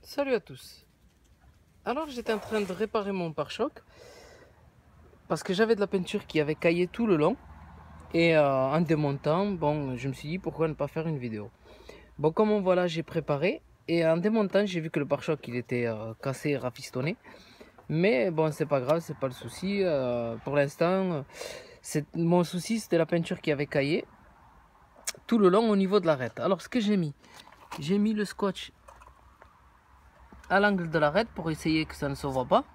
Salut à tous. Alors j'étais en train de réparer mon pare-choc parce que j'avais de la peinture qui avait caillé tout le long et en démontant, bon, je me suis dit pourquoi ne pas faire une vidéo. Bon, comme on voit là, j'ai préparé et en démontant, j'ai vu que le pare-choc il était cassé et rafistonné. Mais bon, c'est pas grave, c'est pas le souci. Pour l'instant, mon souci c'était la peinture qui avait caillé tout le long au niveau de l'arête. Alors ce que j'ai mis le scotch à l'angle de l'arête pour essayer que ça ne se voit pas,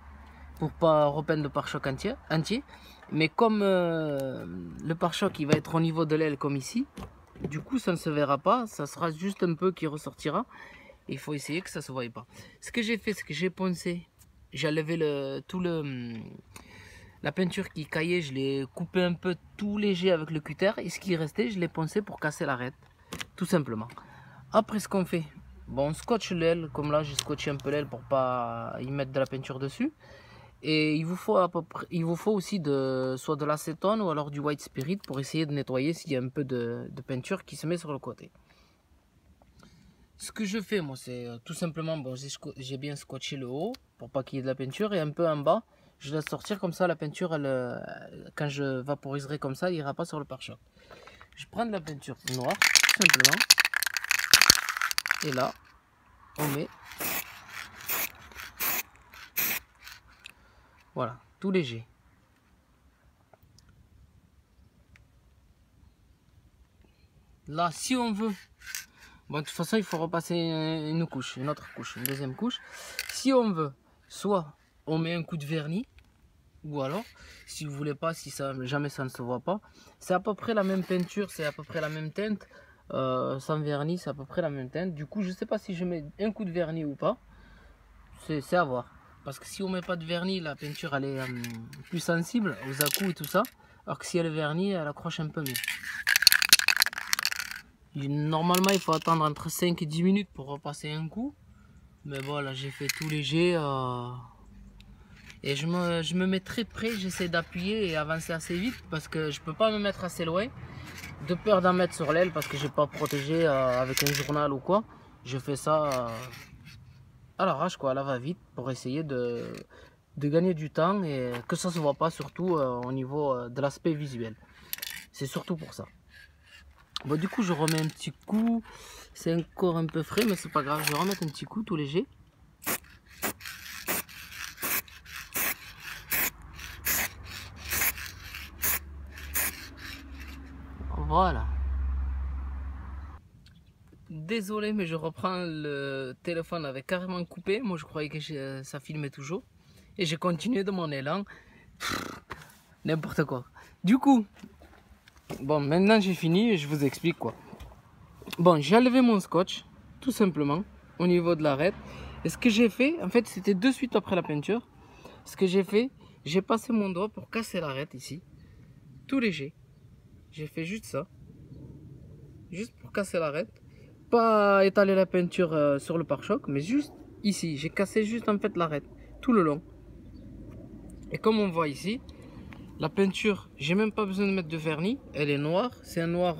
pour pas repeindre le pare-choc entier. Mais comme le pare-choc il va être au niveau de l'aile comme ici, du coup ça ne se verra pas, ça sera juste un peu qui ressortira. Il faut essayer que ça se voie pas. Ce que j'ai fait, c'est que j'ai poncé, j'ai enlevé la peinture qui caillait, je l'ai coupé un peu tout léger avec le cutter, et ce qui restait, je l'ai poncé pour casser l'arête, tout simplement. Après, ce qu'on fait, bon, on scotche l'aile, comme là j'ai scotché un peu l'aile pour pas y mettre de la peinture dessus. Et il vous faut aussi soit de l'acétone ou alors du white spirit pour essayer de nettoyer s'il y a un peu de peinture qui se met sur le côté. Ce que je fais moi, c'est tout simplement, bon, j'ai bien scotché le haut pour pas qu'il y ait de la peinture, et un peu en bas je laisse sortir, comme ça la peinture quand je vaporiserai comme ça, il ira pas sur le pare-choc. Je prends de la peinture noire tout simplement, et là on met, voilà, tout léger. Là, si on veut, bon, de toute façon, il faut repasser une couche, une autre couche, une deuxième couche. Si on veut, soit on met un coup de vernis, ou alors, si vous voulez pas, si ça, jamais ça ne se voit pas, c'est à peu près la même peinture, c'est à peu près la même teinte, sans vernis, c'est à peu près la même teinte. Du coup, je sais pas si je mets un coup de vernis ou pas, c'est à voir. Parce que si on met pas de vernis, la peinture elle est plus sensible aux à-coups et tout ça, alors que si elle est vernie, elle accroche un peu mieux. Normalement, il faut attendre entre 5 et 10 minutes pour repasser un coup. Mais bon, là, j'ai fait tout léger. Et je me mets très près. J'essaie d'appuyer et avancer assez vite parce que je peux pas me mettre assez loin. De peur d'en mettre sur l'aile parce que j'ai pas protégé avec un journal ou quoi. Je fais ça à l'arrache, quoi, à la va-vite pour essayer de gagner du temps et que ça se voit pas, surtout au niveau de l'aspect visuel. C'est surtout pour ça. Bon, du coup, je remets un petit coup. C'est encore un peu frais, mais c'est pas grave. Je vais remettre un petit coup tout léger. Voilà. Désolé, mais je reprends le téléphone avec carrément coupé. Moi, je croyais que ça filmait toujours. Et j'ai continué de mon élan. N'importe quoi. Du coup, bon, maintenant j'ai fini et je vous explique quoi. Bon, j'ai enlevé mon scotch, tout simplement, au niveau de l'arête. Et ce que j'ai fait, en fait, c'était de suite après la peinture. Ce que j'ai fait, j'ai passé mon doigt pour casser l'arête ici. Tout léger. J'ai fait juste ça. Juste pour casser l'arête. Pas étaler la peinture sur le pare-choc, mais juste ici. J'ai cassé juste en fait l'arête, tout le long. Et comme on voit ici, la peinture, j'ai même pas besoin de mettre de vernis. Elle est noire. C'est un noir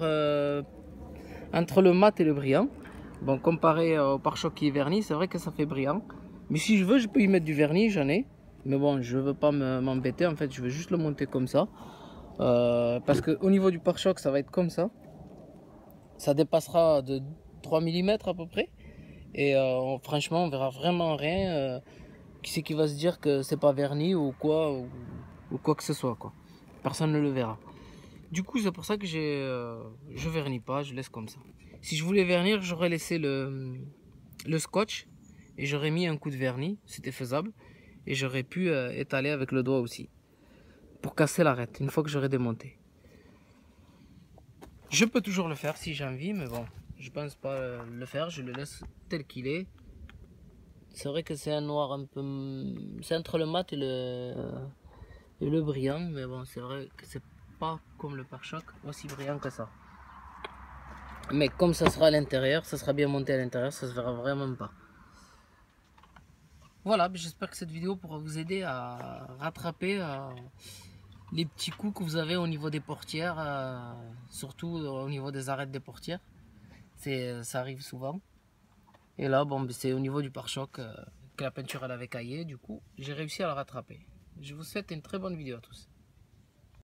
entre le mat et le brillant. Bon, comparé au pare-choc qui est verni, c'est vrai que ça fait brillant. Mais si je veux, je peux y mettre du vernis, j'en ai. Mais bon, je veux pas m'embêter. En fait, je veux juste le monter comme ça. Parce que au niveau du pare-choc, ça va être comme ça. Ça dépassera de 3 mm à peu près. Et franchement, on verra vraiment rien. Qui c'est qui va se dire que c'est pas verni ou quoi que ce soit, quoi. Personne ne le verra. Du coup, c'est pour ça que je vernis pas, je laisse comme ça. Si je voulais vernir, j'aurais laissé le scotch et j'aurais mis un coup de vernis, c'était faisable. Et j'aurais pu étaler avec le doigt aussi pour casser l'arête une fois que j'aurais démonté. Je peux toujours le faire si j'ai envie, mais bon, je pense pas le faire, je le laisse tel qu'il est. C'est vrai que c'est un noir un peu, c'est entre le mat et le brillant, mais bon, c'est vrai que c'est pas comme le pare-choc aussi brillant que ça. Mais comme ça sera à l'intérieur, ça sera bien monté à l'intérieur, ça se verra vraiment pas. Voilà, j'espère que cette vidéo pourra vous aider à rattraper les petits coups que vous avez au niveau des portières, surtout au niveau des arêtes des portières. Ça arrive souvent. Et là, bon, ben, c'est au niveau du pare-choc que la peinture elle avait caillé. Du coup, j'ai réussi à la rattraper. Je vous souhaite une très bonne vidéo à tous.